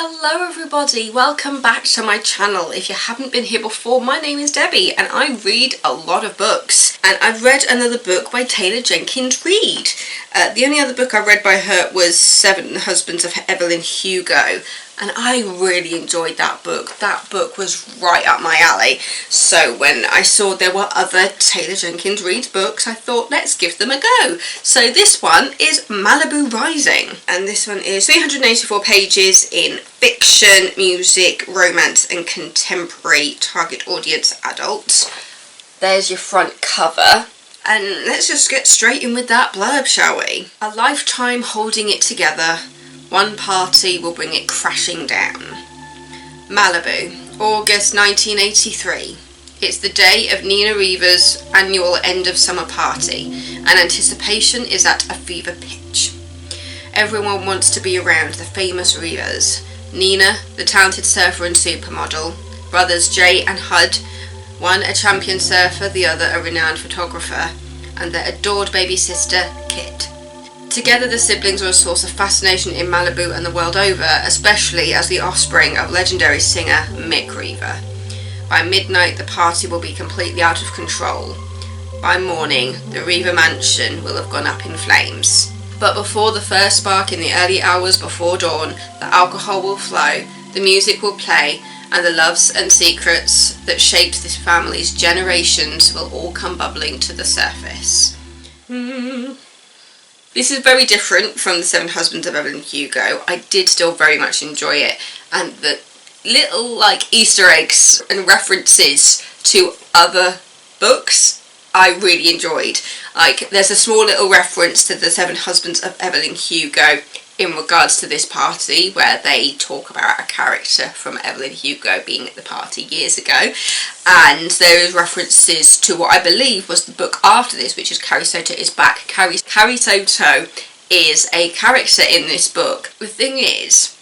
Hello everybody, welcome back to my channel. If you haven't been here before, my name is Debbie and I read a lot of books. And I've read another book by Taylor Jenkins Reid. The only other book I read by her was Seven Husbands of Evelyn Hugo. And I really enjoyed that book. That book was right up my alley. So when I saw there were other Taylor Jenkins Reid books, I thought, let's give them a go. So this one is Malibu Rising. And this one is 384 pages in fiction, music, romance and contemporary, target audience adults. There's your front cover. And let's just get straight in with that blurb, shall we? A lifetime holding it together. One party will bring it crashing down. Malibu, August 1983. It's the day of Nina Reeva's annual end of summer party, and anticipation is at a fever pitch. Everyone wants to be around the famous Reevas. Nina, the talented surfer and supermodel, brothers Jay and Hud, one a champion surfer, the other a renowned photographer, and their adored baby sister, Kit. Together the siblings are a source of fascination in Malibu and the world over, especially as the offspring of legendary singer Mick Reeva. By midnight the party will be completely out of control. By morning the Reeva mansion will have gone up in flames. But before the first spark in the early hours before dawn, the alcohol will flow, the music will play, and the loves and secrets that shaped this family's generations will all come bubbling to the surface. This is very different from The Seven Husbands of Evelyn Hugo. I did still very much enjoy it, and the little Easter eggs and references to other books I really enjoyed. There's a small little reference to The Seven Husbands of Evelyn Hugo in regards to this party, where they talk about a character from Evelyn Hugo being at the party years ago, and there is references to what I believe was the book after this, which is Carrie Soto is Back. Carrie Soto is a character in this book. The thing is,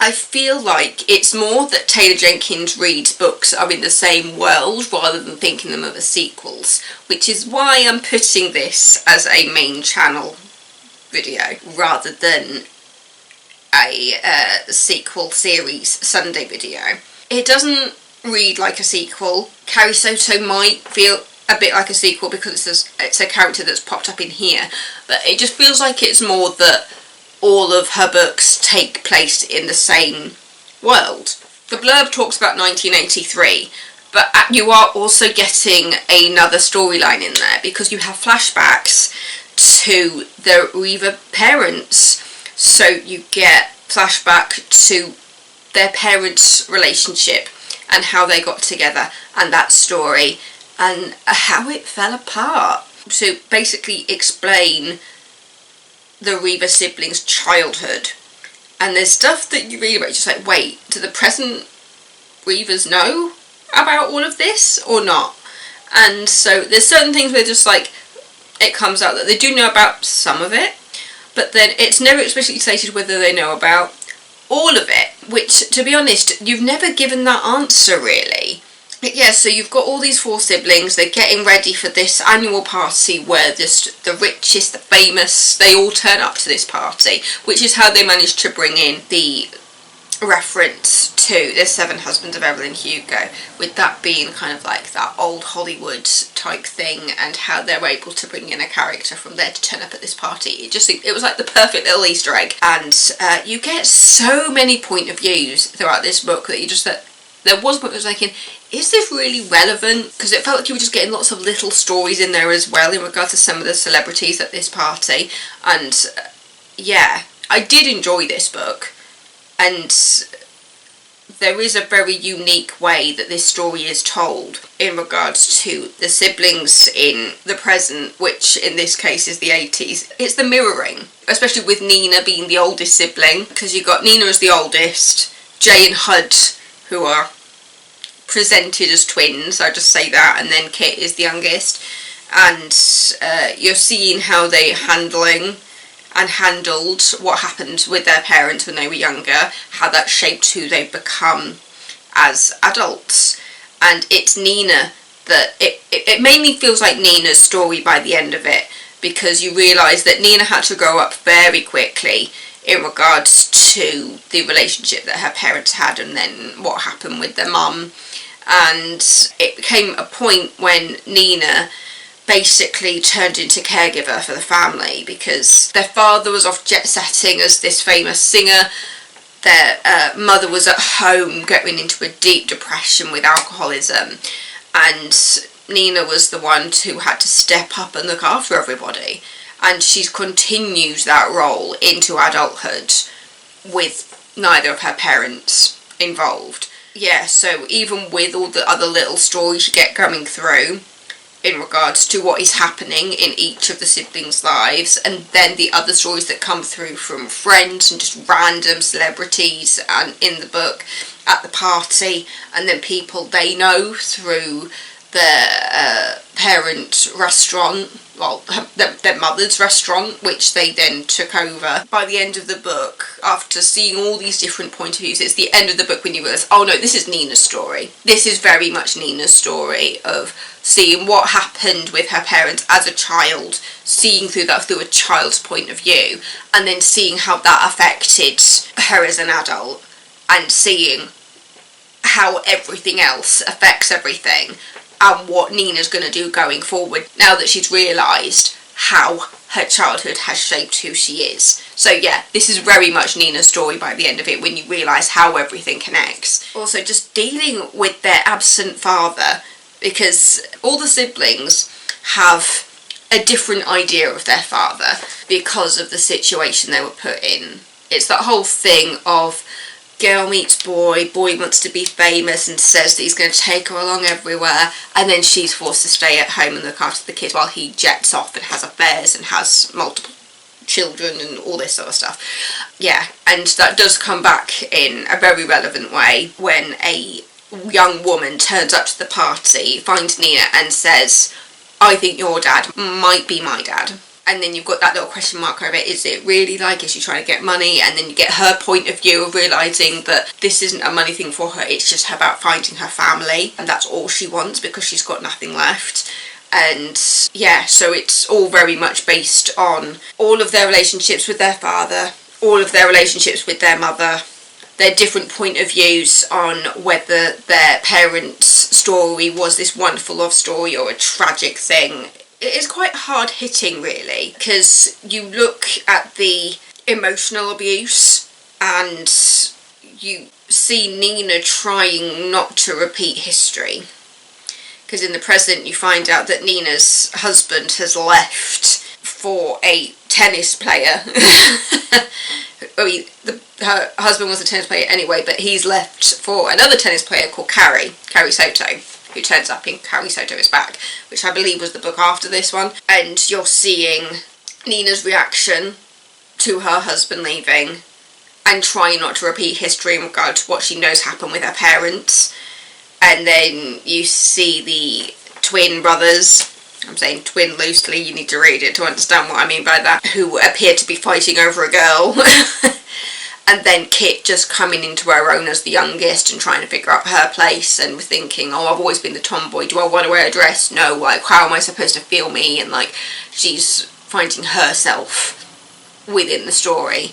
I feel like it's more that Taylor Jenkins Reid's books are in the same world rather than thinking them of as sequels, which is why I'm putting this as a main channel video rather than a sequel series Sunday video. It doesn't read like a sequel. Carrie Soto might feel a bit like a sequel because it's a character that's popped up in here, but it just feels like it's more that all of her books take place in the same world. The blurb talks about 1983, but you are also getting another storyline in there because you have flashbacks to the Reeva parents. So you get flashback to their parents' relationship and how they got together and that story and how it fell apart. So basically explain the Reeva siblings' childhood. And there's stuff that you read about, you're just like, wait, do the present Reevas know about all of this or not? And so there's certain things where just it comes out that they do know about some of it, but then it's never explicitly stated whether they know about all of it, which, to be honest, you've never given that answer really. But yeah, so you've got all these four siblings, they're getting ready for this annual party where just the richest, the famous, they all turn up to this party, which is how they managed to bring in the reference to The Seven Husbands of Evelyn Hugo, with that being kind of that old Hollywood type thing, and how they were able to bring in a character from there to turn up at this party. It was like the perfect little Easter egg, and you get so many point of views throughout this book that you just there was a point where I was thinking, is this really relevant? Because it felt like you were just getting lots of little stories in there as well in regard to some of the celebrities at this party, and yeah, I did enjoy this book. And there is a very unique way that this story is told in regards to the siblings in the present, which in this case is the 80s. It's the mirroring, especially with Nina being the oldest sibling, because you've got Nina as the oldest, Jay and Hud, who are presented as twins, I'll just say that, and then Kit is the youngest, and you're seeing how they're handled what happened with their parents when they were younger, how that shaped who they've become as adults. And it's Nina that it mainly feels like Nina's story by the end of it, because you realise that Nina had to grow up very quickly in regards to the relationship that her parents had and then what happened with their mum. And it became a point when Nina basically turned into caregiver for the family because their father was off jet setting as this famous singer. Their mother was at home going into a deep depression with alcoholism, and Nina was the one who had to step up and look after everybody. And she's continued that role into adulthood with neither of her parents involved. Yeah, so even with all the other little stories you get coming through in regards to what is happening in each of the siblings' lives, and then the other stories that come through from friends and just random celebrities and in the book at the party, and then people they know through their parent restaurant, well, their mother's restaurant, which they then took over. By the end of the book, after seeing all these different point of views, it's the end of the book when you realise, oh no, this is Nina's story. This is very much Nina's story of seeing what happened with her parents as a child, seeing through a child's point of view, and then seeing how that affected her as an adult, and seeing how everything else affects everything, and what Nina's going to do going forward now that she's realised how her childhood has shaped who she is. So yeah, this is very much Nina's story by the end of it when you realise how everything connects. Also, just dealing with their absent father, because all the siblings have a different idea of their father because of the situation they were put in. It's that whole thing of girl meets boy, boy wants to be famous and says that he's going to take her along everywhere, and then she's forced to stay at home and look after the kids while he jets off and has affairs and has multiple children and all this sort of stuff. Yeah, and that does come back in a very relevant way when a young woman turns up to the party, finds Nina and says, I think your dad might be my dad. And then you've got that little question mark over it. Is it really like, is she trying to get money? And then you get her point of view of realising that this isn't a money thing for her. It's just about finding her family. And that's all she wants because she's got nothing left. And yeah, so it's all very much based on all of their relationships with their father, all of their relationships with their mother, their different point of views on whether their parents' story was this wonderful love story or a tragic thing. It is quite hard-hitting, really, because you look at the emotional abuse and you see Nina trying not to repeat history. Because in the present you find out that Nina's husband has left for a tennis player. Her husband was a tennis player anyway, but he's left for another tennis player called Carrie Soto, who turns up in Carrie Soto is Back, which I believe was the book after this one. And you're seeing Nina's reaction to her husband leaving and trying not to repeat history in regard to what she knows happened with her parents. And then you see the twin brothers, I'm saying twin loosely, you need to read it to understand what I mean by that, who appear to be fighting over a girl. And then Kit just coming into her own as the youngest and trying to figure out her place and thinking, oh, I've always been the tomboy, do I want to wear a dress? No, like, how am I supposed to feel me? And like, she's finding herself within the story.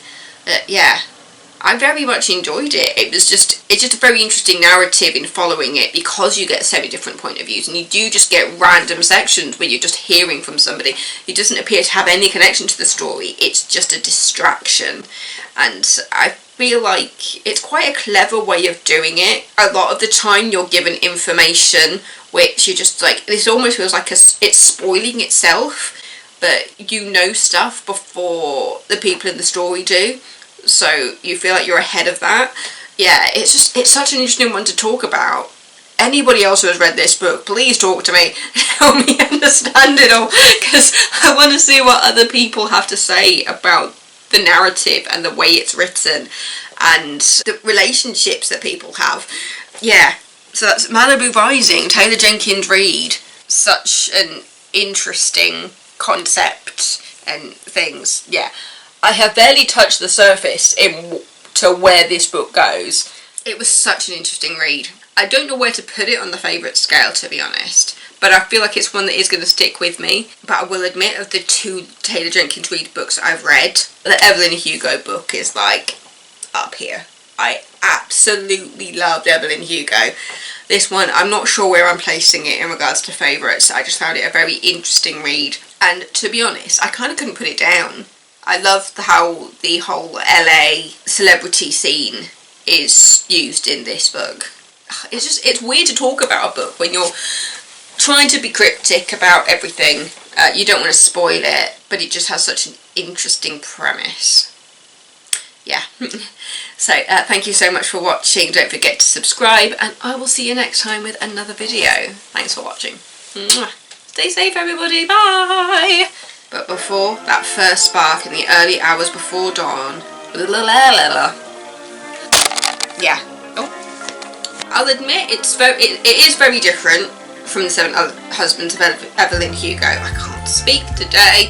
Yeah, I very much enjoyed it. It's just a very interesting narrative in following it because you get so many different point of views, and you do just get random sections where you're just hearing from somebody who doesn't appear to have any connection to the story. It's just a distraction, and I feel like it's quite a clever way of doing it. A lot of the time you're given information which you just like, this almost feels like it's spoiling itself, but you know stuff before the people in the story do. So you feel like you're ahead of that. Yeah, it's such an interesting one to talk about. Anybody else who has read this book, please talk to me. Help me understand it all, because I want to see what other people have to say about the narrative and the way it's written and the relationships that people have. Yeah, so that's Malibu Rising, Taylor Jenkins Reid. Such an interesting concept and things. Yeah. I have barely touched the surface to where this book goes. It was such an interesting read. I don't know where to put it on the favourite scale, to be honest, but I feel like it's one that is going to stick with me. But I will admit, of the 2 Taylor Jenkins Reid books I've read, the Evelyn Hugo book is like up here. I absolutely loved Evelyn Hugo. This one, I'm not sure where I'm placing it in regards to favourites. I just found it a very interesting read, and to be honest, I kind of couldn't put it down. I love how the whole LA celebrity scene is used in this book. It's weird to talk about a book when you're trying to be cryptic about everything. You don't want to spoil it, but it just has such an interesting premise. Yeah. So thank you so much for watching. Don't forget to subscribe, and I will see you next time with another video. Thanks for watching. Mwah. Stay safe, everybody. Bye. But before that first spark in the early hours before dawn, yeah. Oh, I'll admit it is very different from the 7 Husbands of Evelyn Hugo. I can't speak today.